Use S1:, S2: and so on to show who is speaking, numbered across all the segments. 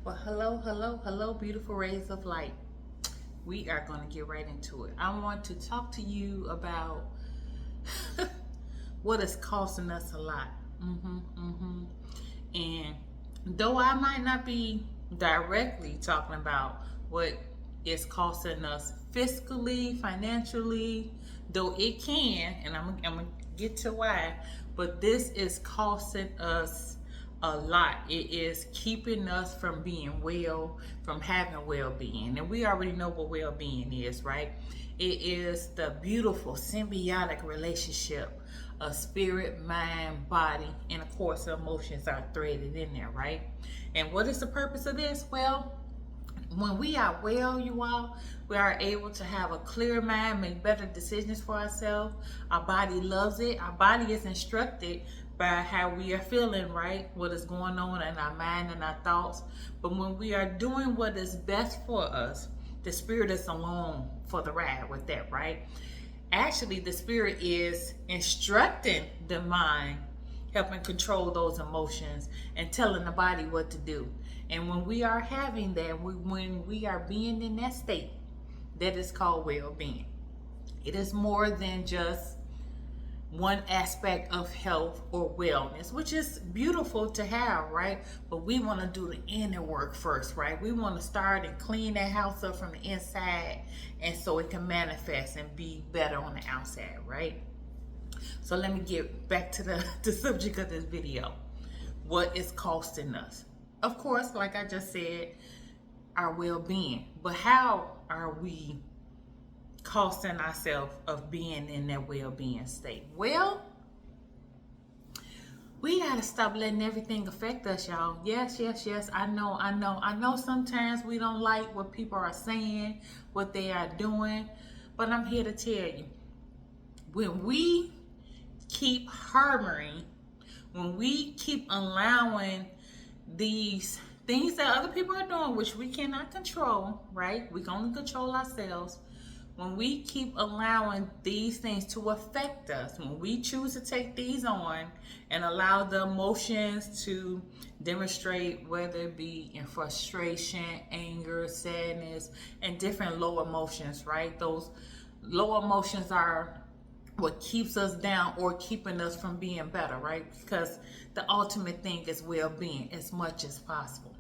S1: Well, hello, beautiful rays of light. We are going to get right into it. I want to talk to you about what is costing us a lot. And though I might not be directly talking about what is costing us fiscally, financially, though it can, and I'm going to get to why, but this is costing us a lot. It is keeping us from being well, from having well-being. And we already know what well-being is, right? It is the beautiful symbiotic relationship of spirit, mind, body, and of course emotions are threaded in there, right? And what is the purpose of this? Well, when we are well, you all, we are able to have a clear mind, make better decisions for ourselves. Our body loves it. Our body is instructed by how we are feeling, right? What is going on in our mind and our thoughts. But when we are doing what is best for us, the spirit is along for the ride with that, right? Actually, the spirit is instructing the mind, helping control those emotions and telling the body what to do. And when we are having that, when we are being in that state, that is called well-being. It is more than just one aspect of health or wellness, which is beautiful to have, right? But we want to do the inner work first, right? We want to start and clean that house up from the inside, and so it can manifest and be better on the outside, right? So let me get back to the subject of this video. What is costing us? Of course, like I just said, our well-being. But how are we costing ourselves of being in that well-being state? Well, we gotta stop letting everything affect us, y'all. Yes. I know sometimes we don't like what people are saying, what they are doing, but I'm here to tell you, when we keep harboring, when we keep allowing these things that other people are doing, which we cannot control, right? We can only control ourselves. When we keep allowing these things to affect us, when we choose to take these on and allow the emotions to demonstrate, whether it be in frustration, anger, sadness, and different low emotions, right? Those low emotions are what keeps us down or keeping us from being better, right? Because the ultimate thing is well-being as much as possible.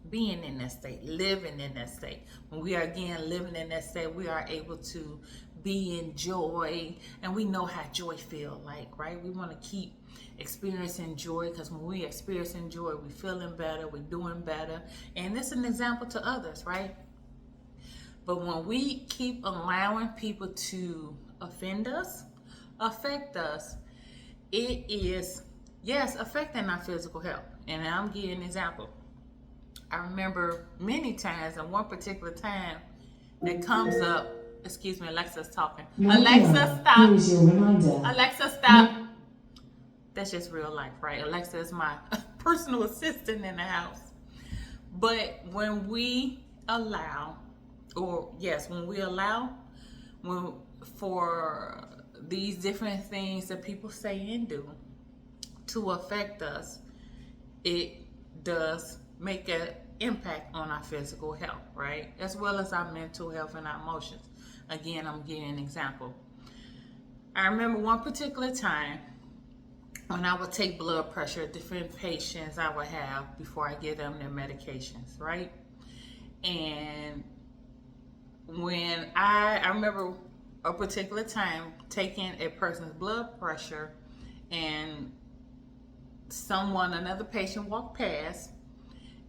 S1: Being in that state, living in that state. When we are again living in that state, we are able to be in joy, and we know how joy feel like, right? We want to keep experiencing joy, because when we experiencing joy, we feeling better, we're doing better, and this is an example to others, right? But when we keep allowing people to offend us, affect us, it is, yes, affecting our physical health. And I'm giving an example. I remember many times, and one particular time that comes up, excuse me, Alexa's talking. Alexa, stop. Here's your reminder. Alexa, stop. That's just real life, right? Alexa is my personal assistant in the house. But when we allow, for these different things that people say and do to affect us, it does make an impact on our physical health, right? As well as our mental health and our emotions. Again, I'm giving an example. I remember one particular time when I would take blood pressure, different patients I would have before I give them their medications, right? And when I remember a particular time taking a person's blood pressure, and another patient walked past,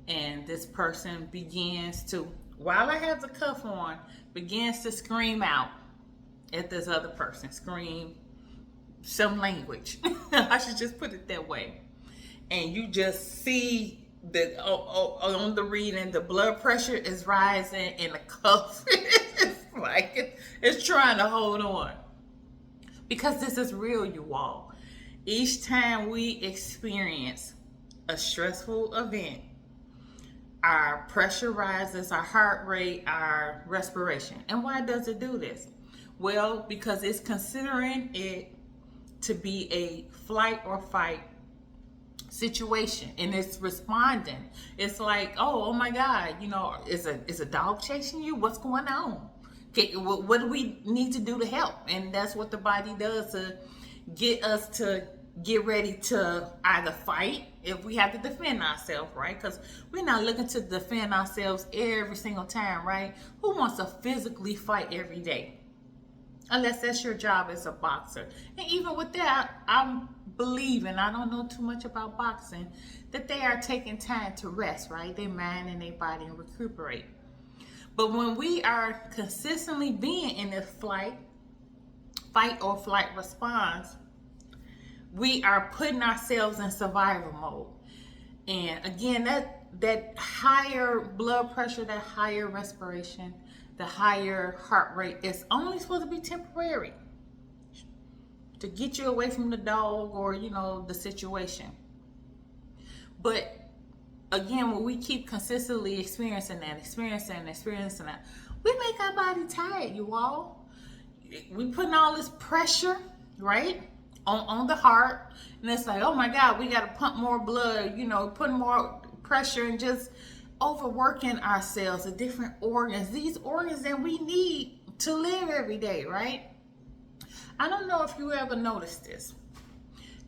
S1: and this person begins to, while I have the cuff on, begins to scream out at this other person, scream some language. I should just put it that way. And you just see that on the reading, the blood pressure is rising, and the cuff is like it's trying to hold on. Because this is real, you all. Each time we experience a stressful event, our pressure rises, our heart rate, our respiration. And why does it do this? Well, because it's considering it to be a flight or fight situation and it's responding. It's like, oh my God, is a dog chasing you? What's going on? Okay, what do we need to do to help? And that's what the body does to get us to get ready to either fight if we have to defend ourselves, right? Because we're not looking to defend ourselves every single time, right? Who wants to physically fight every day? Unless that's your job as a boxer. And even with that, I'm believing, I don't know too much about boxing, that they are taking time to rest, right? Their mind and their body and recuperate. But when we are consistently being in this fight or flight response, we are putting ourselves in survival mode. And again, that higher blood pressure, that higher respiration, the higher heart rate is only supposed to be temporary to get you away from the dog or, the situation. But again, when we keep consistently experiencing that, we make our body tired, you all. We putting all this pressure, right, on the heart. And it's like, oh my God, we got to pump more blood, putting more pressure and just overworking ourselves, the different organs, these organs that we need to live every day, right? I don't know if you ever noticed this.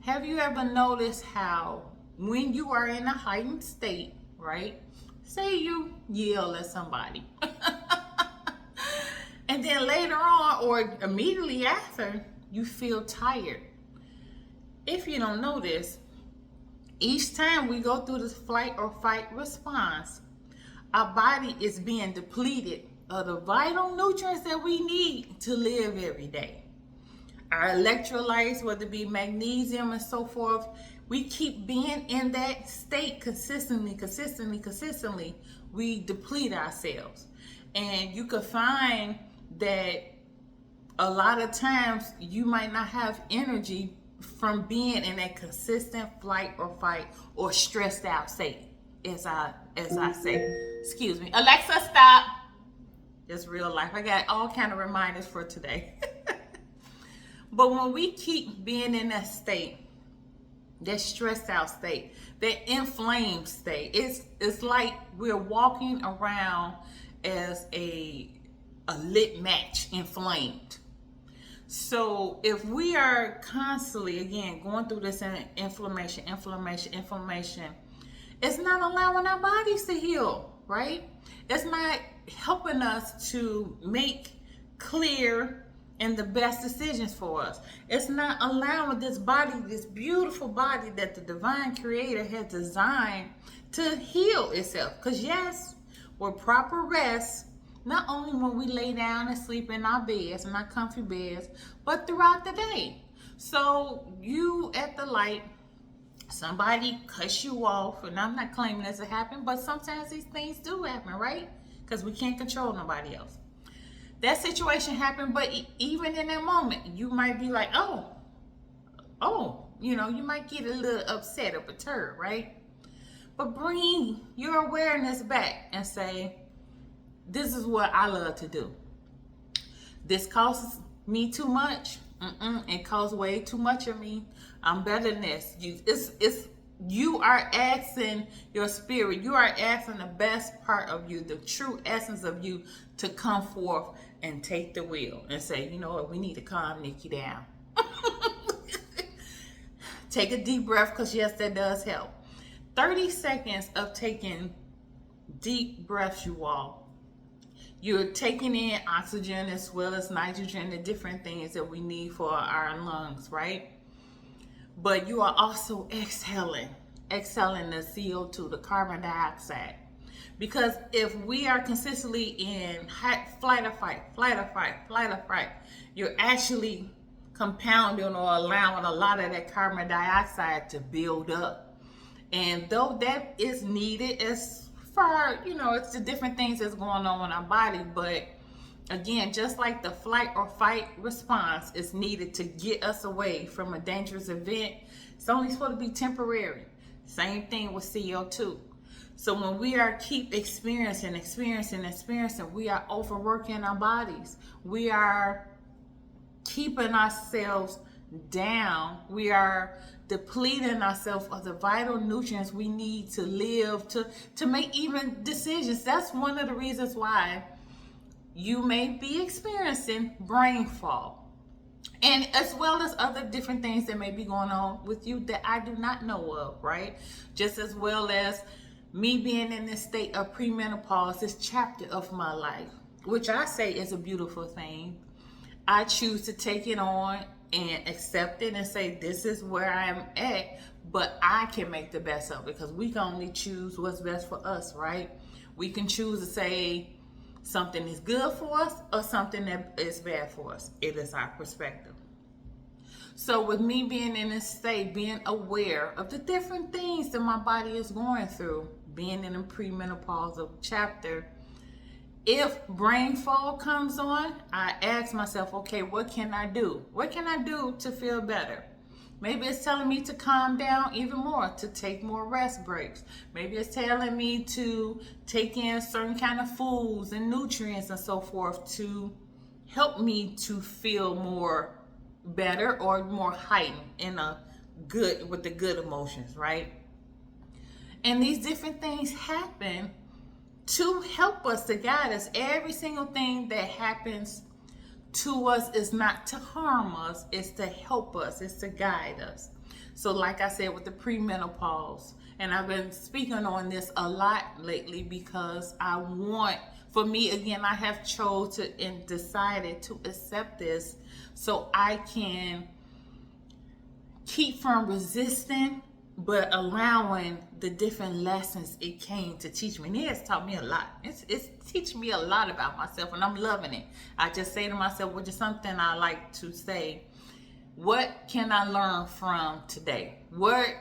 S1: Have you ever noticed how when you are in a heightened state, right? Say you yell at somebody. And then later on or immediately after, you feel tired. If you don't know this, each time we go through this flight or fight response, our body is being depleted of the vital nutrients that we need to live every day. Our electrolytes, whether it be magnesium and so forth, we keep being in that state consistently. We deplete ourselves. And you could find that a lot of times you might not have energy from being in a consistent flight or fight or stressed out state, as I say. Excuse me. Alexa, stop. It's real life. I got all kind of reminders for today. But when we keep being in that state, that stressed out state, that inflamed state, it's like we're walking around as a lit match, inflamed. So if we are constantly, again, going through this inflammation, it's not allowing our bodies to heal, right? It's not helping us to make clear and the best decisions for us. It's not allowing this body, this beautiful body that the divine creator has designed to heal itself. Because yes, with proper rest, not only when we lay down and sleep in our beds, in our comfy beds, but throughout the day. So you at the light, somebody cuts you off, and I'm not claiming this to happen, but sometimes these things do happen, right? Because we can't control nobody else. That situation happened, but even in that moment, you might be like, oh, you might get a little upset or perturbed, right? But bring your awareness back and say, this is what I love to do. This costs me too much. It costs way too much of me. I'm better than this. You are asking your spirit. You are asking the best part of you, the true essence of you, to come forth and take the wheel and say, you know what, we need to calm Nikki down. Take a deep breath, because yes, that does help. 30 seconds of taking deep breaths, you all. You're taking in oxygen as well as nitrogen, the different things that we need for our lungs, right? But you are also exhaling the CO2, the carbon dioxide. Because if we are consistently in flight or fight, you're actually compounding or allowing a lot of that carbon dioxide to build up. And though that is needed as far, it's the different things that's going on in our body, but again, just like the flight or fight response is needed to get us away from a dangerous event, it's only supposed to be temporary. Same thing with CO2. So when we keep experiencing, we are overworking our bodies. We are keeping ourselves down. We are depleting ourselves of the vital nutrients we need to live, to make even decisions. That's one of the reasons why you may be experiencing brain fog, and as well as other different things that may be going on with you that I do not know of, right? Just as well as me being in this state of premenopause, this chapter of my life, which I say is a beautiful thing. I choose to take it on and accept it and say, this is where I'm at, but I can make the best of it, because we can only choose what's best for us, right? We can choose to say something is good for us or something that is bad for us. It is our perspective. So with me being in this state, being aware of the different things that my body is going through, being in a premenopausal chapter, if brain fog comes on, I ask myself, okay, what can I do? What can I do to feel better? Maybe it's telling me to calm down even more, to take more rest breaks. Maybe it's telling me to take in certain kind of foods and nutrients and so forth to help me to feel more better or more heightened in a good, with the good emotions, right? And these different things happen to help us, to guide us. Every single thing that happens to us is not to harm us, it's to help us, it's to guide us. So like I said, with the premenopause, and I've been speaking on this a lot lately because I want, for me, again, I have chose to and decided to accept this so I can keep from resisting, but allowing the different lessons it came to teach me. And it has taught me a lot. It's teaching me a lot about myself, and I'm loving it. I just say to myself, which is something I like to say, what can I learn from today? Let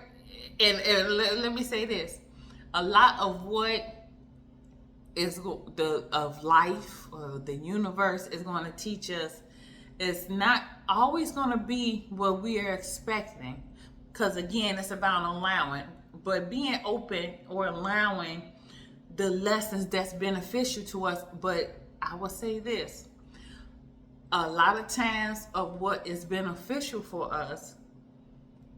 S1: me say this. A lot of what is of life or the universe is going to teach us is not always going to be what we are expecting. Because again, it's about allowing, but being open or allowing the lessons that's beneficial to us. But I will say this, a lot of times of what is beneficial for us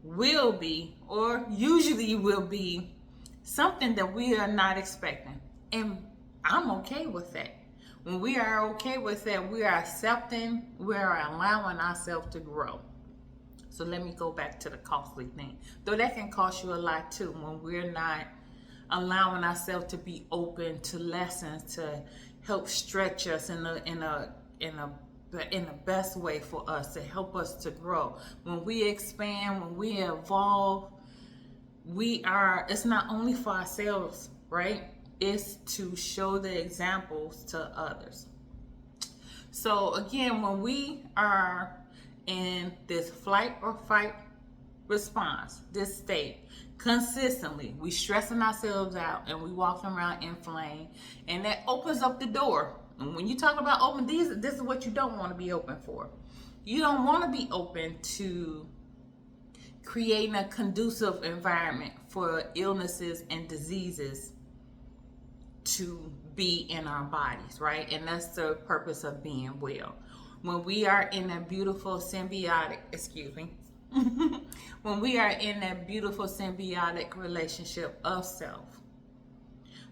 S1: will be, or usually will be, something that we are not expecting. And I'm okay with that. When we are okay with that, we are accepting, we are allowing ourselves to grow. So let me go back to the costly thing. Though that can cost you a lot too, when we're not allowing ourselves to be open to lessons to help stretch us in the best way for us, to help us to grow. When we expand, when we evolve, it's not only for ourselves, right? It's to show the examples to others. So again, when we are in this flight or fight response, this state, consistently, we stressing ourselves out and we walking around inflamed, and that opens up the door. And when you talk about open, this is what you don't want to be open for. You don't want to be open to creating a conducive environment for illnesses and diseases to be in our bodies, right? And that's the purpose of being well. When we are in a beautiful symbiotic, when we are in that beautiful symbiotic relationship of self,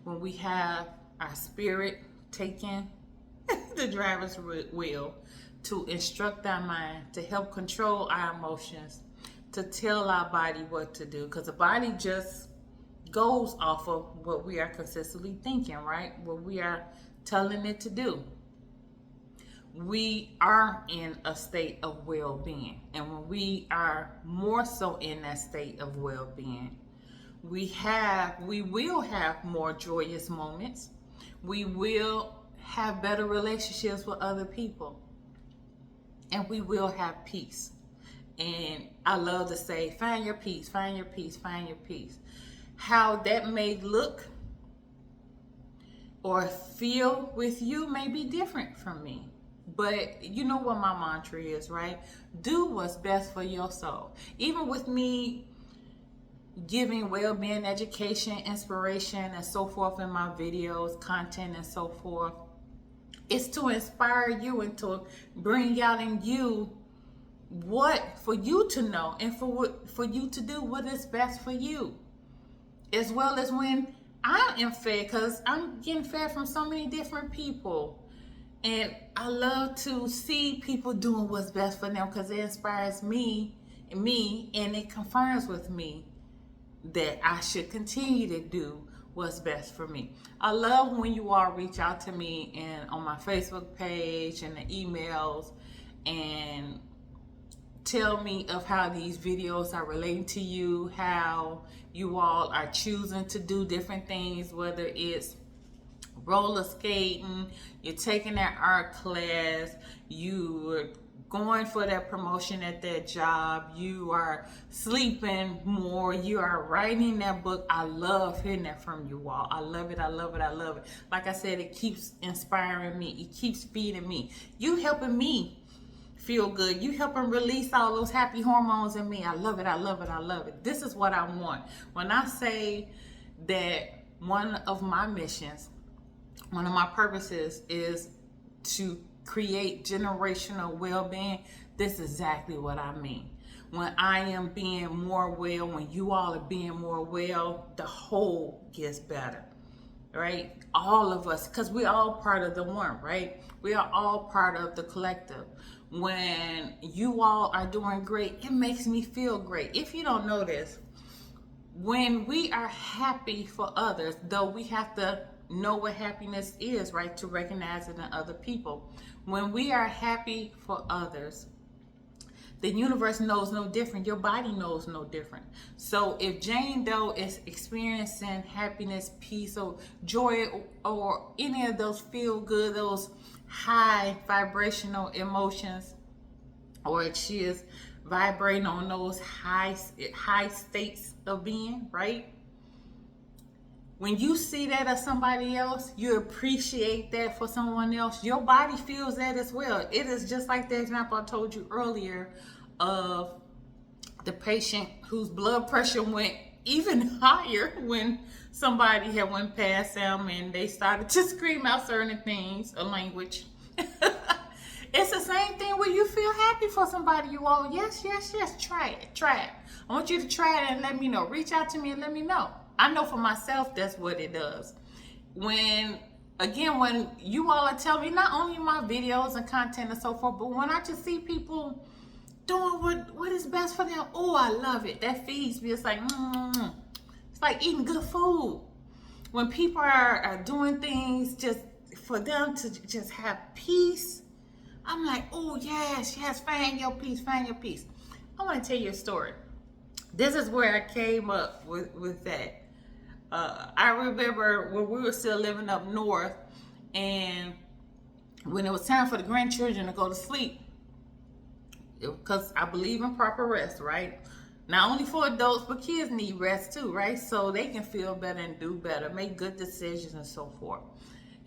S1: when we have our spirit taking the driver's wheel to instruct our mind, to help control our emotions, to tell our body what to do, because the body just goes off of what we are consistently thinking, right? What we are telling it to do. We are in a state of well-being, and when we are more so in that state of well-being, we will have more joyous moments. We will have better relationships with other people, and we will have peace. And I love to say, find your peace, find your peace, find your peace. How that may look or feel with you may be different from me. But you know what my mantra is, right? Do what's best for your soul. Even with me giving well-being education, inspiration, and so forth in my videos, content, and so forth, it's to inspire you and to bring out in you what for you to know and for you to do what is best for you, as well as when I am fed, because I'm getting fed from so many different people. And I love to see people doing what's best for them, because it inspires me, and it confirms with me that I should continue to do what's best for me. I love when you all reach out to me and on my Facebook page and the emails and tell me of how these videos are relating to you, how you all are choosing to do different things, whether it's roller skating, you're taking that art class, you're going for that promotion at that job, you are sleeping more, you are writing that book. I love hearing that from you all. I love it, I love it, I love it. Like I said, it keeps inspiring me, it keeps feeding me. You helping me feel good. You helping release all those happy hormones in me. I love it, I love it, I love it. This is what I want. When I say that one of my missions, one of my purposes is to create generational well-being, this is exactly what I mean. When I am being more well, when you all are being more well, the whole gets better, right? All of us, because we're all part of the one, right? We are all part of the collective. When you all are doing great, it makes me feel great. If you don't know this, when we are happy for others, though we have to know what happiness is, right, to recognize it in other people. When we are happy for others, the universe knows no different. Your body knows no different. So if Jane Doe is experiencing happiness, peace, or joy, or any of those feel good, those high vibrational emotions, or if she is vibrating on those high states of being, right? When you see that of somebody else, you appreciate that for someone else, your body feels that as well. It is just like the example I told you earlier of the patient whose blood pressure went even higher when somebody had went past them and they started to scream out certain things, a language. It's the same thing when you feel happy for somebody, you all. Yes, try it. I want you to try it and let me know. Reach out to me and let me know. I know for myself that's what it does. When you all are telling me, not only my videos and content and so forth, but when I just see people doing what is best for them, oh, I love it. That feeds me. It's like, it's like eating good food. When people are doing things just for them to just have peace, I'm like, oh, yes, find your peace. I want to tell you a story. This is where I came up with that. I remember when we were still living up north, and when it was time for the grandchildren to go to sleep, because I believe in proper rest, right? Not only for adults, but kids need rest too, right? So they can feel better and do better, make good decisions and so forth.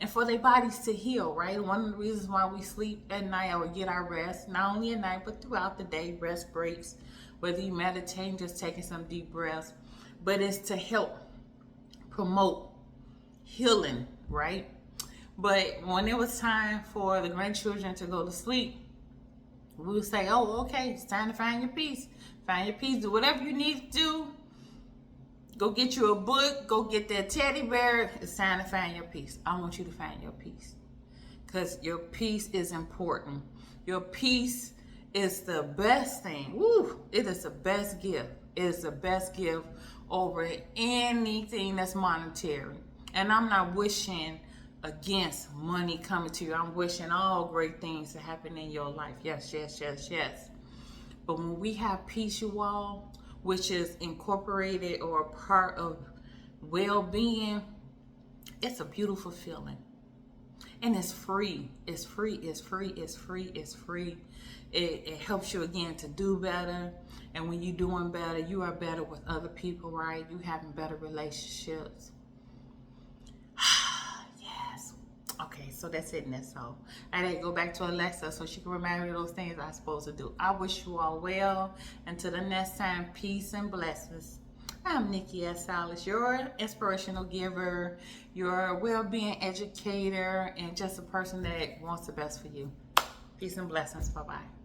S1: And for their bodies to heal, right? One of the reasons why we sleep at night or get our rest, not only at night, but throughout the day, rest breaks, whether you meditate, just taking some deep breaths, but it's to help promote healing, right? But when it was time for the grandchildren to go to sleep, we would say, oh, okay, it's time to find your peace. Find your peace, do whatever you need to do. Go get you a book, go get that teddy bear. It's time to find your peace. I want you to find your peace, because your peace is important. Your peace is the best thing. Woo! It is the best gift. It is the best gift over anything that's monetary. And I'm not wishing against money coming to you. I'm wishing all great things to happen in your life. Yes. But when we have peace, you all, which is incorporated or a part of well-being, it's a beautiful feeling. And it's free. It's free. It helps you again to do better. And when you're doing better, you are better with other people, right? You having better relationships. Yes. Okay, so that's it, and that's all. I had to go back to Alexa so she can remind me of those things I'm supposed to do. I wish you all well. Until the next time, peace and blessings. I'm Nikki S. Salas, your inspirational giver, your well-being educator, and just a person that wants the best for you. Peace and blessings. Bye-bye.